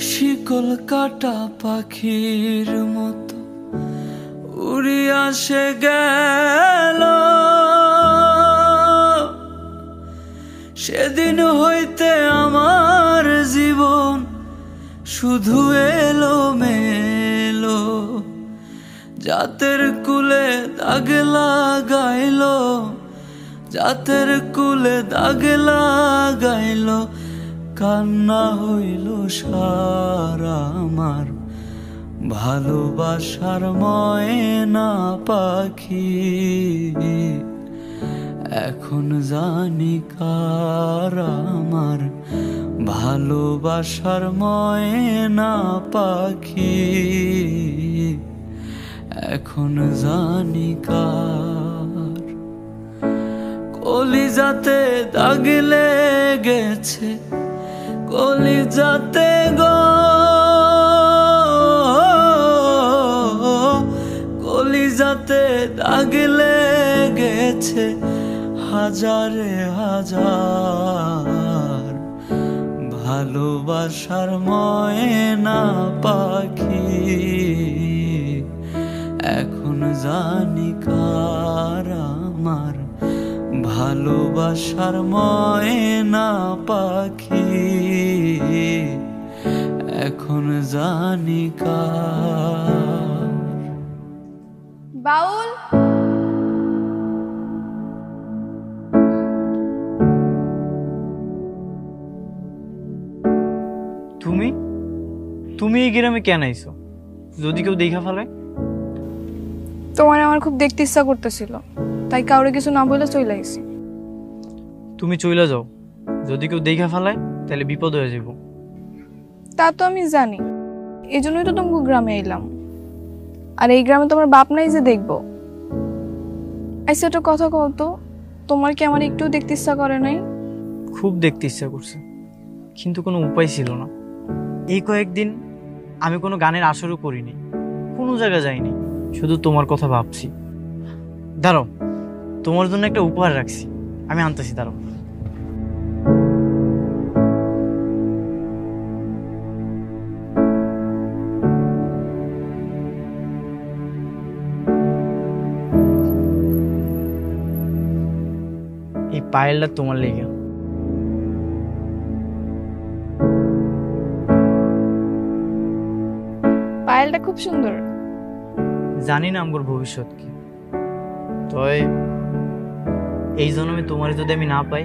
শিকল কাটা পাখির মতো উড়িয়া সে গেল। সেদিন হইতে আমার জীবন শুধু এলো মেলো, জাতের কুলে দাগ লাগাইল, জাতের কুলে দাগ লাগাইল। কান্না হইল সারা আমার ভালোবাসার ময়না পাখি। এখন জানি কার আমার ভালোবাসার ময়না পাখি। এখন জানি কার। কলিজাতে দাগ লেগেছে, কলিজাতে গো, কলিজাতে দাগ লেগেছে হাজারে হাজার ভালোবাসার ময়না পাখি। এখন জানি কার আমার ভালোবাসার ময়না পাখি। এখন জানি কার। বাউল, তুমি তুমি এই গ্রামে কেন আইছো? যদি কেউ দেখা ফেলে? তোমার আমার খুব দেখতে ইচ্ছা করতেছিল, তাই কাউরে কিছু না বলে চলে আইছি। তুমি চইলা যাও, যদি কেউ দেখা ফেলায় তাহলে বিপদ হয়ে যাব। তা তো আমি জানি, এই জন্যই তো তোমাকে গ্রামে এলাম। আর এই গ্রামে তোমার বাপ নাই যে দেখবো। আইসা একটা কথা কও তো, তোমার কি আমার একটু দেখতে ইচ্ছা করে নাই? খুব দেখতে ইচ্ছা করছে, কিন্তু কোনো উপায় ছিল না। এই কয়েকদিন আমি কোনো গানের আসরও করিনি, কোনো জায়গা যাইনি, শুধু তোমার কথা ভাবছি। দাঁড়াও, তোমার জন্য একটা উপহার রাখছি, আমি আনতেছি, দাঁড়াও। এই পায়েলটা তোমার লেগে। পায়েলটা খুব সুন্দর। জানি না আমার ভবিষ্যৎ কি, তবে এই জন্মে তোমার যদি আমি না পাই